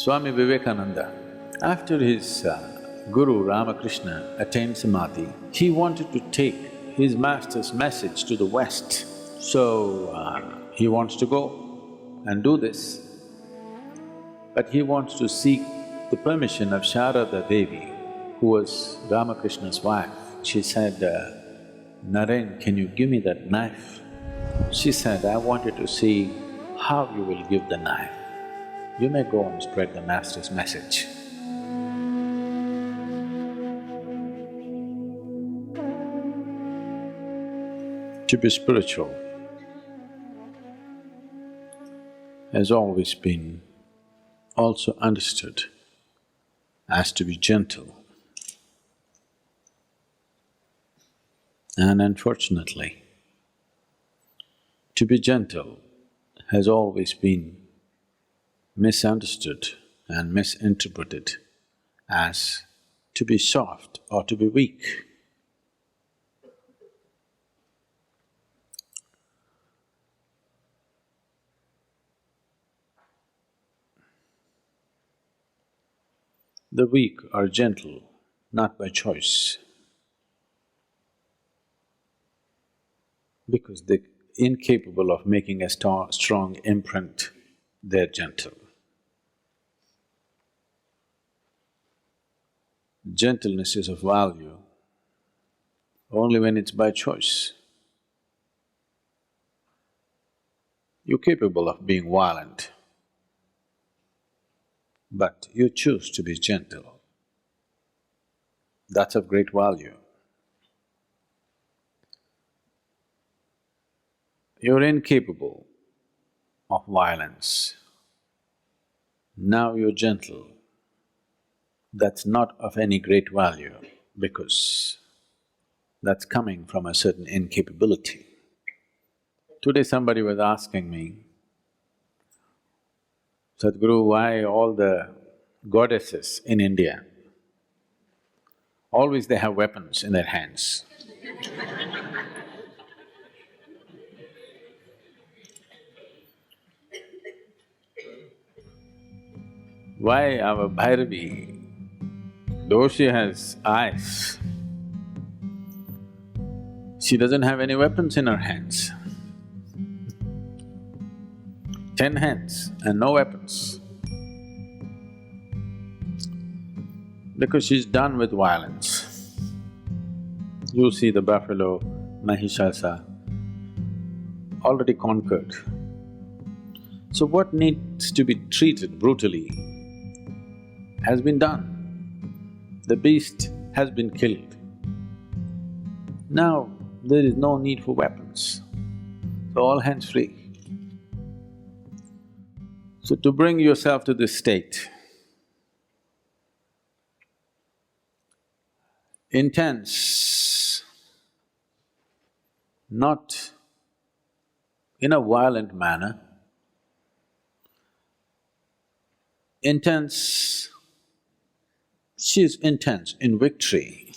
Swami Vivekananda, after his Guru Ramakrishna attained Samadhi, he wanted to take his master's message to the West. So, he wants to go and do this. But he wants to seek the permission of Sharada Devi, who was Ramakrishna's wife. She said, Naren, can you give me that knife? She said, I wanted to see how you will give the knife. You may go and spread the master's message. To be spiritual has always been also understood as to be gentle. And unfortunately, to be gentle has always been misunderstood and misinterpreted as to be soft or to be weak. The weak are gentle, not by choice, because they're incapable of making a strong imprint, they're gentle. Gentleness is of value only when it's by choice. You're capable of being violent, but you choose to be gentle. That's of great value. You're incapable of violence. Now you're gentle. That's not of any great value because that's coming from a certain incapability. Today somebody was asking me, Sadhguru, why all the goddesses in India, always they have weapons in their hands? Why our Bhairavi, though she has eyes, she doesn't have any weapons in her hands. 10 hands and no weapons. Because she's done with violence. You see the buffalo, Mahishasa, already conquered. So what needs to be treated brutally has been done. The beast has been killed. Now there is no need for weapons, so all hands free. So to bring yourself to this state, intense, not in a violent manner, intense, she is intense in victory,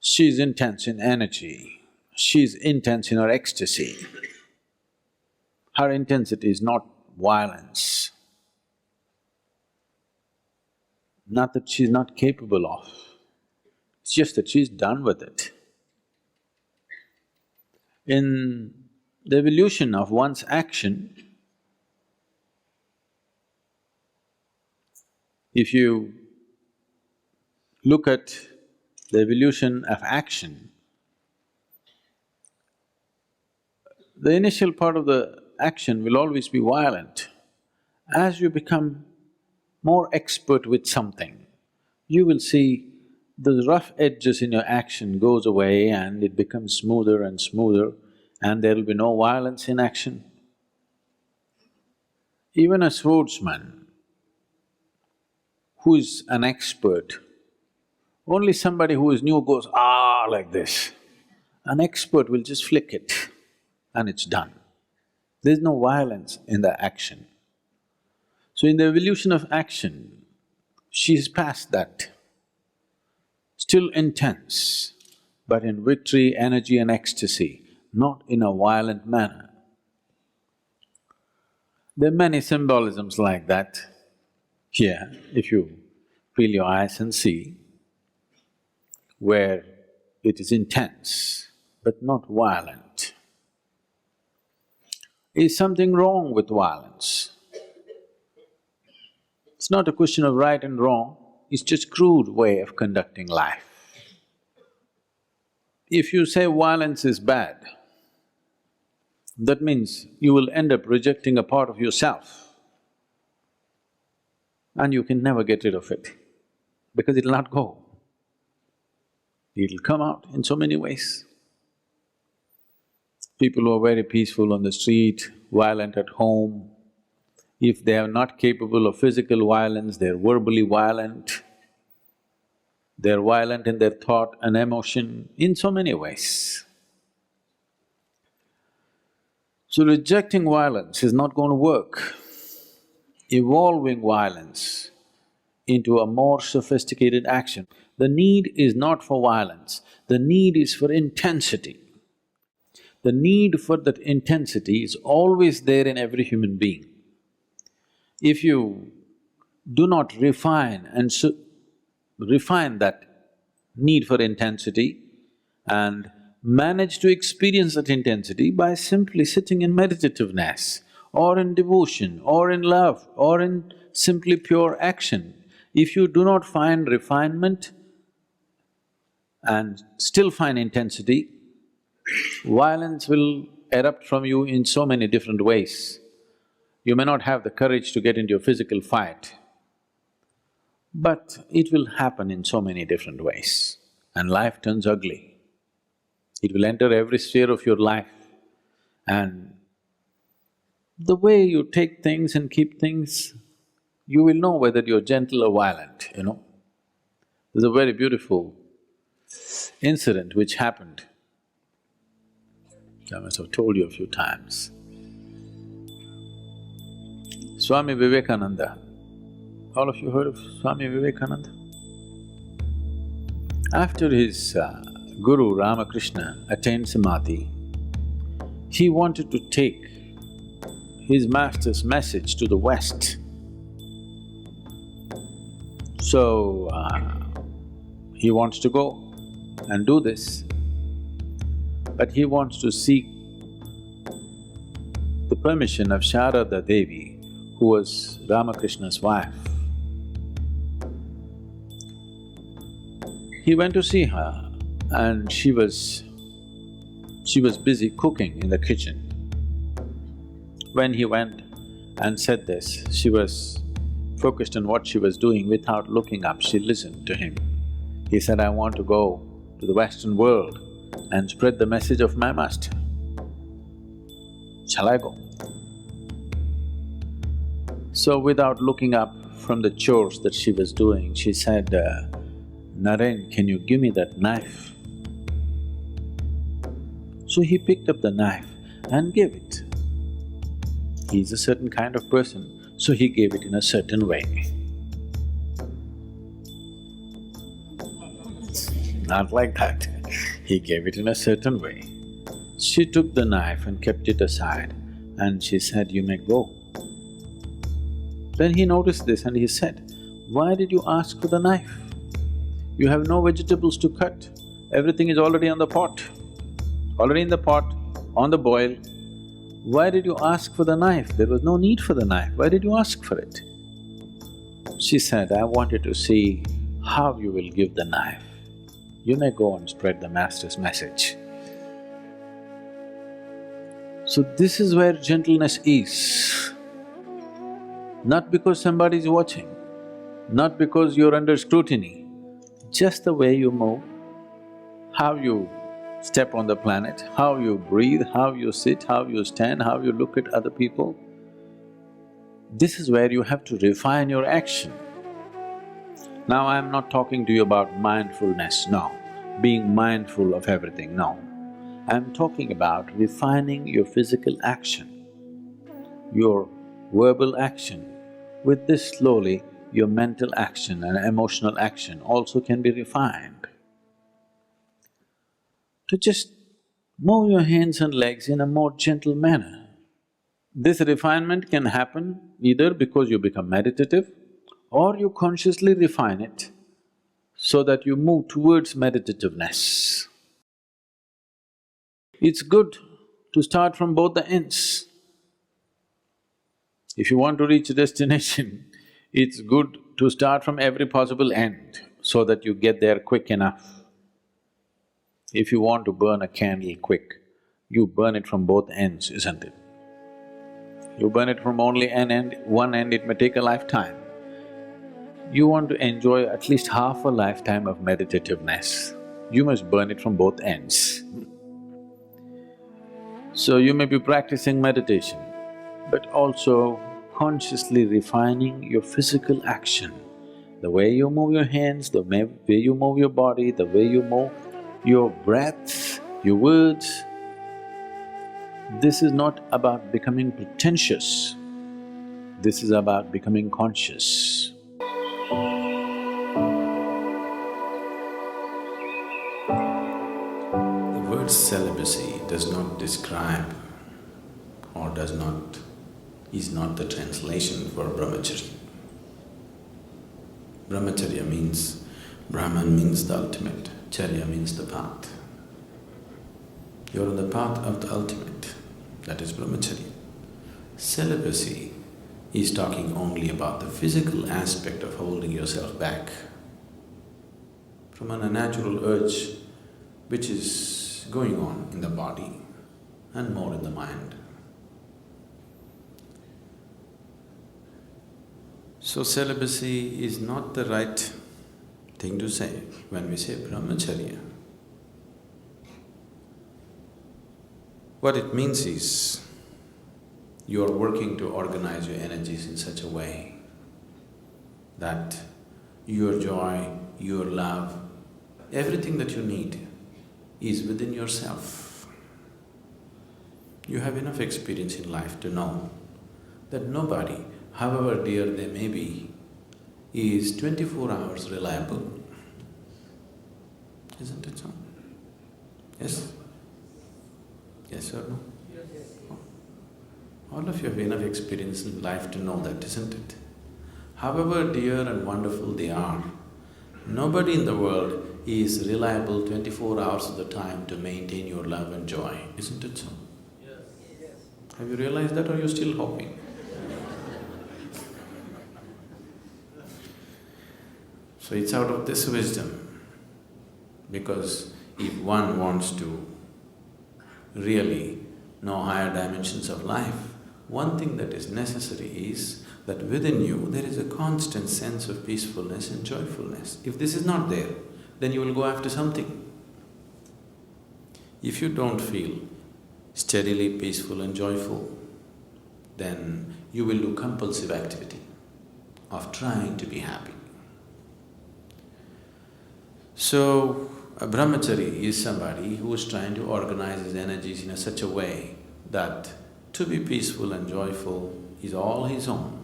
she is intense in energy, she is intense in her ecstasy. Her intensity is not violence, not that she's not capable of, it's just that she's done with it. In the evolution of one's action, if you look at the evolution of action, the initial part of the action will always be violent. As you become more expert with something, you will see the rough edges in your action goes away and it becomes smoother and smoother and there will be no violence in action. Even a swordsman who is an expert, only somebody who is new goes, ah, like this. An expert will just flick it and it's done. There's no violence in the action. So in the evolution of action, she's past that. Still intense, but in victory, energy and ecstasy, not in a violent manner. There are many symbolisms like that here, if you peel your eyes and see, where it is intense but not violent. Is something wrong with violence? It's not a question of right and wrong, it's just crude way of conducting life. If you say violence is bad, that means you will end up rejecting a part of yourself and you can never get rid of it because it'll not go. It'll come out in so many ways. People who are very peaceful on the street, violent at home, if they are not capable of physical violence, they're verbally violent, they're violent in their thought and emotion in so many ways. So rejecting violence is not going to work. Evolving violence into a more sophisticated action. The need is not for violence, the need is for intensity. The need for that intensity is always there in every human being. If you do not refine that need for intensity and manage to experience that intensity by simply sitting in meditativeness or in devotion or in love or in simply pure action, if you do not find refinement and still find intensity, violence will erupt from you in so many different ways. You may not have the courage to get into a physical fight, but it will happen in so many different ways and life turns ugly. It will enter every sphere of your life and the way you take things and keep things, you will know whether you're gentle or violent, you know. There's a very beautiful incident which happened. I must have told you a few times. Swami Vivekananda, all of you heard of Swami Vivekananda? After his Guru Ramakrishna attained Samadhi, he wanted to take his master's message to the West. So, he wants to go and do this, but he wants to seek the permission of Sharada Devi, who was Ramakrishna's wife. He went to see her and she was busy cooking in the kitchen. When he went and said this, she was focused on what she was doing without looking up, she listened to him. He said, I want to go to the Western world and spread the message of my master. Shall I go? So without looking up from the chores that she was doing, she said, Naren, can you give me that knife? So he picked up the knife and gave it. He's a certain kind of person, so he gave it in a certain way. Not like that, he gave it in a certain way. She took the knife and kept it aside and she said, you may go. Then he noticed this and he said, why did you ask for the knife? You have no vegetables to cut, everything is already on the pot, already in the pot, on the boil. Why did you ask for the knife? There was no need for the knife, why did you ask for it? She said, I wanted to see how you will give the knife. You may go and spread the master's message. So this is where gentleness is. Not because somebody is watching, not because you're under scrutiny, just the way you move, how you step on the planet, how you breathe, how you sit, how you stand, how you look at other people. This is where you have to refine your action. Now I'm not talking to you about mindfulness, no, being mindful of everything, no. I'm talking about refining your physical action, your verbal action. With this slowly, your mental action and emotional action also can be refined. To just move your hands and legs in a more gentle manner. This refinement can happen either because you become meditative or you consciously refine it so that you move towards meditativeness. It's good to start from both the ends. If you want to reach a destination, it's good to start from every possible end so that you get there quick enough. If you want to burn a candle quick, you burn it from both ends, isn't it? You burn it from only one end, it may take a lifetime. You want to enjoy at least half a lifetime of meditativeness, you must burn it from both ends. So you may be practicing meditation, but also consciously refining your physical action. The way you move your hands, the way you move your body, the way you move your breath, your words. This is not about becoming pretentious, this is about becoming conscious. The word celibacy does not describe or is not the translation for brahmacharya. Brahmacharya means, Brahman means the ultimate, Charya means the path. You're on the path of the ultimate, that is brahmacharya. Celibacy is talking only about the physical aspect of holding yourself back from an unnatural urge which is going on in the body and more in the mind. So celibacy is not the right thing to say when we say brahmacharya. What it means is, you are working to organize your energies in such a way that your joy, your love, everything that you need is within yourself. You have enough experience in life to know that nobody, however dear they may be, is 24 hours reliable. Isn't it so? Yes? Yes or no? All of you have enough experience in life to know that, isn't it? However dear and wonderful they are, nobody in the world is reliable 24 hours of the time to maintain your love and joy, isn't it so? Yes. Have you realized that, or are you still hoping? So it's out of this wisdom, because if one wants to really know higher dimensions of life, one thing that is necessary is that within you there is a constant sense of peacefulness and joyfulness. If this is not there, then you will go after something. If you don't feel steadily peaceful and joyful, then you will do compulsive activity of trying to be happy. So, a brahmachari is somebody who is trying to organize his energies in such a way that to be peaceful and joyful is all his own.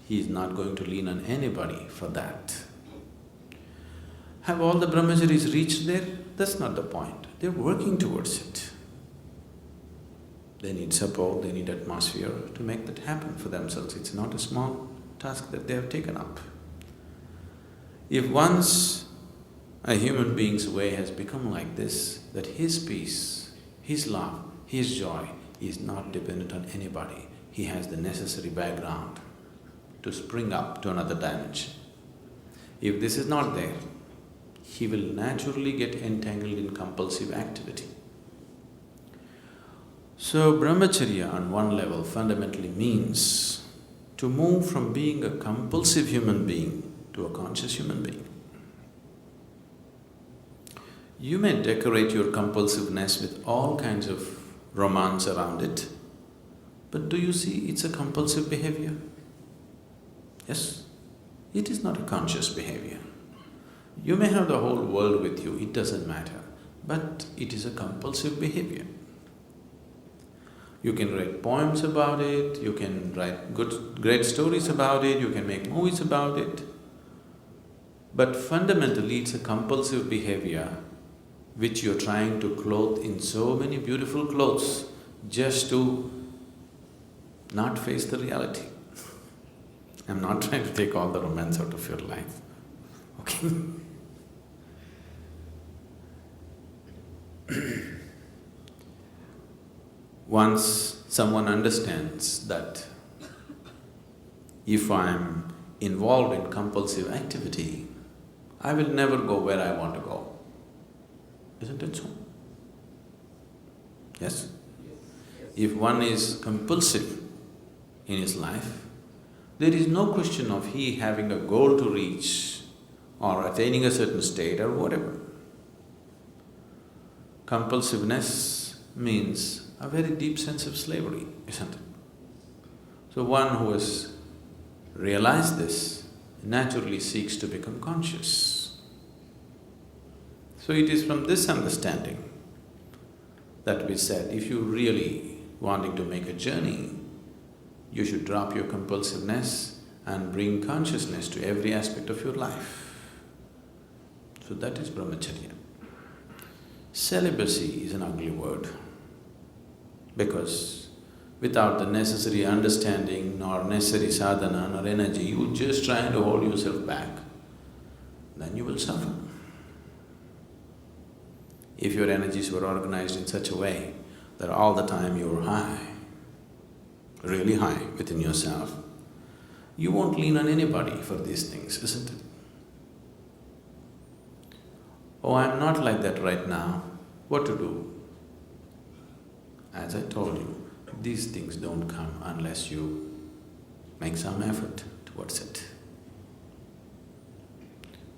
He is not going to lean on anybody for that. Have all the brahmacharis reached there? That's not the point. They're working towards it. They need support, they need atmosphere to make that happen for themselves. It's not a small task that they have taken up. If once a human being's way has become like this, that his peace, his love, his joy is not dependent on anybody, he has the necessary background to spring up to another dimension. If this is not there, he will naturally get entangled in compulsive activity. So brahmacharya on one level fundamentally means to move from being a compulsive human being to a conscious human being. You may decorate your compulsiveness with all kinds of romance around it, but do you see it's a compulsive behavior? Yes? It is not a conscious behavior. You may have the whole world with you, it doesn't matter, but it is a compulsive behavior. You can write poems about it, you can write great stories about it, you can make movies about it, but fundamentally it's a compulsive behavior which you're trying to clothe in so many beautiful clothes just to not face the reality. I'm not trying to take all the romance out of your life, okay? Once someone understands that if I'm involved in compulsive activity, I will never go where I want to go. Isn't it so? Yes? If one is compulsive in his life, there is no question of he having a goal to reach or attaining a certain state or whatever. Compulsiveness means a very deep sense of slavery, isn't it? So one who has realized this naturally seeks to become conscious. So it is from this understanding that we said, if you really wanting to make a journey, you should drop your compulsiveness and bring consciousness to every aspect of your life. So that is brahmacharya. Celibacy is an ugly word, because without the necessary understanding nor necessary sadhana nor energy, you just trying to hold yourself back, then you will suffer. If your energies were organized in such a way that all the time you're high, really high within yourself, you won't lean on anybody for these things, isn't it? Oh, I'm not like that right now, what to do? As I told you, these things don't come unless you make some effort towards it.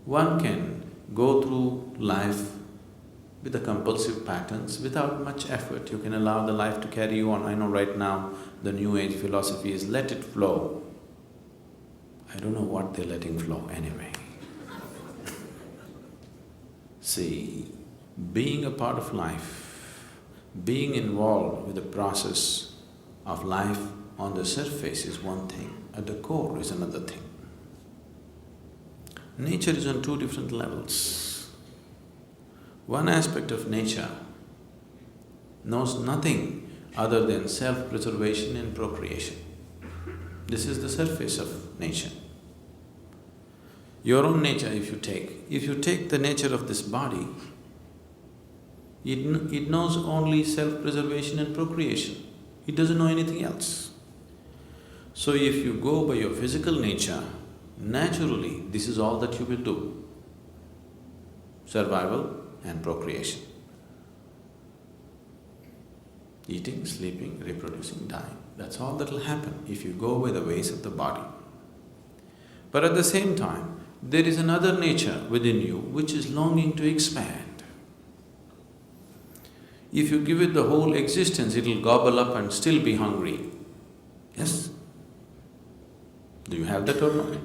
One can go through life with the compulsive patterns without much effort. You can allow the life to carry you on. I know right now the new age philosophy is let it flow. I don't know what they're letting flow anyway. See, being a part of life, being involved with the process of life on the surface is one thing, at the core is another thing. Nature is on two different levels. One aspect of nature knows nothing other than self-preservation and procreation. This is the surface of nature. Your own nature if you take the nature of this body, it knows only self-preservation and procreation. It doesn't know anything else. So if you go by your physical nature, naturally this is all that you will do. Survival and procreation. Eating, sleeping, reproducing, dying. That's all that will happen if you go by the ways of the body. But at the same time, there is another nature within you which is longing to expand. If you give it the whole existence, it'll gobble up and still be hungry. Yes? Do you have that or not?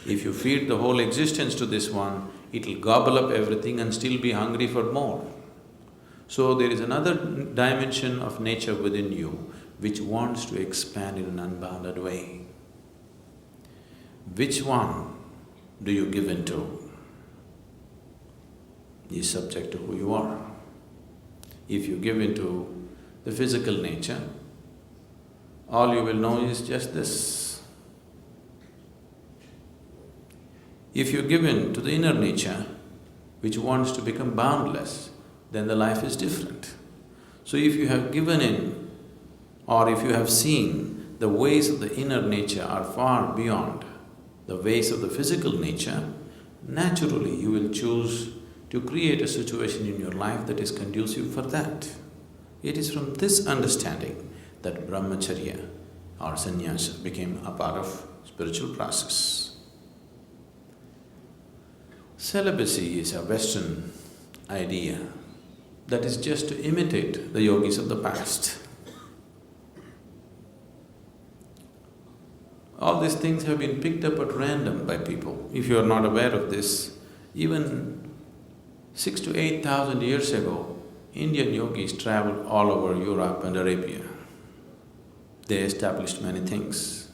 If you feed the whole existence to this one, it'll gobble up everything and still be hungry for more. So there is another dimension of nature within you which wants to expand in an unbounded way. Which one do you give into is subject to who you are. If you give into the physical nature, all you will know is just this. If you give in to the inner nature, which wants to become boundless, then the life is different. So if you have given in, or if you have seen the ways of the inner nature are far beyond the ways of the physical nature, naturally you will choose to create a situation in your life that is conducive for that. It is from this understanding that brahmacharya or sannyasa became a part of spiritual process. Celibacy is a Western idea that is just to imitate the yogis of the past. All these things have been picked up at random by people. If you are not aware of this, even 6,000 to 8,000 years ago, Indian yogis traveled all over Europe and Arabia. They established many things.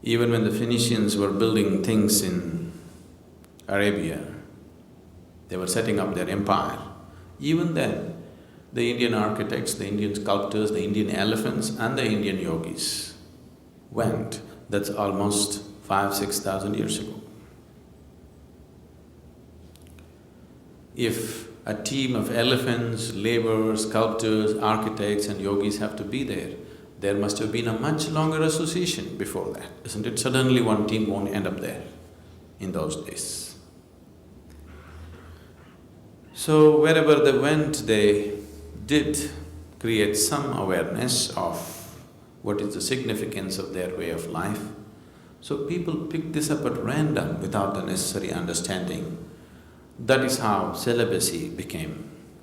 Even when the Phoenicians were building things in Arabia, they were setting up their empire. Even then, The Indian architects, the Indian sculptors, the Indian elephants and the Indian yogis went. That's almost 5,000–6,000 years ago. If a team of elephants, laborers, sculptors, architects and yogis have to be there must have been a much longer association before that, isn't it? Suddenly one team won't end up there in those days. So wherever they went, they did create some awareness of what is the significance of their way of life. So people picked this up at random without the necessary understanding. That is how celibacy became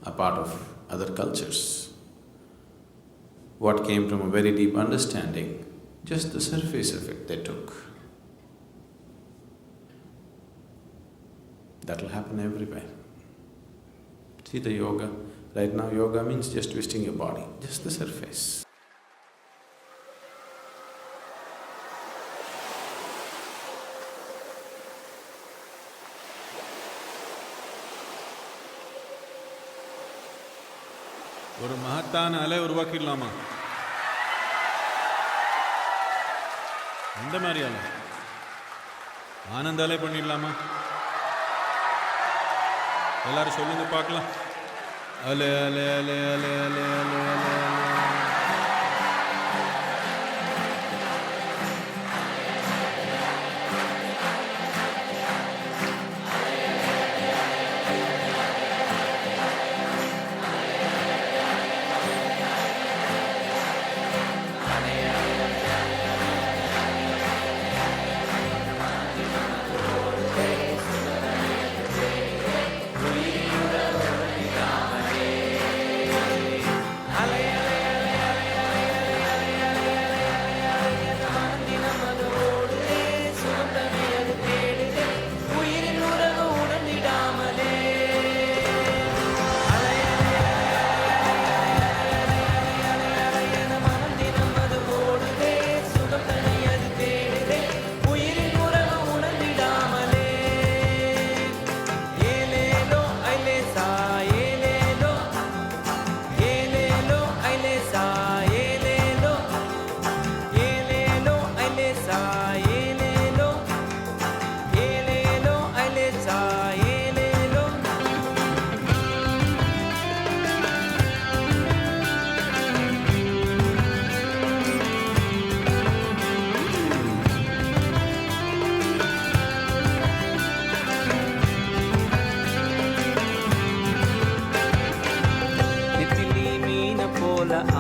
a part of other cultures. What came from a very deep understanding, just the surface of it they took. That'll happen everywhere. See the yoga, right now yoga means just twisting your body, just the surface. ஒரு மகத்தான அலை உருவாக்கிடலாமா? எந்த மாதிரி அலை? ஆனந்த அலை பண்ணிடலாமா? எல்லாரும் சொல்லுங்க பார்க்கலாம். அலை அலை அலை அலை அலை அலை அலை அலை.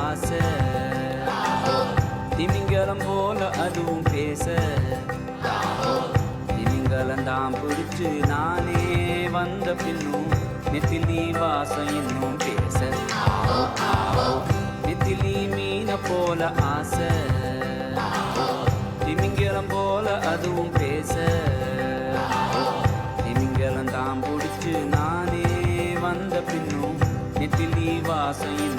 ஆசை திமிங்கலம் போல அதுவும் பேச திமிங்கலந்தான் பிடிச்சு நானே வந்த பின்னும் நெத்திலி வாசம் இன்னும் பேச நெத்திலி மீன போல ஆசை திமிங்கலம் போல அதுவும் பேச திமிங்கலந்தான் பிடிச்சு நானே வந்த பின்னும் நெத்திலி வாசம்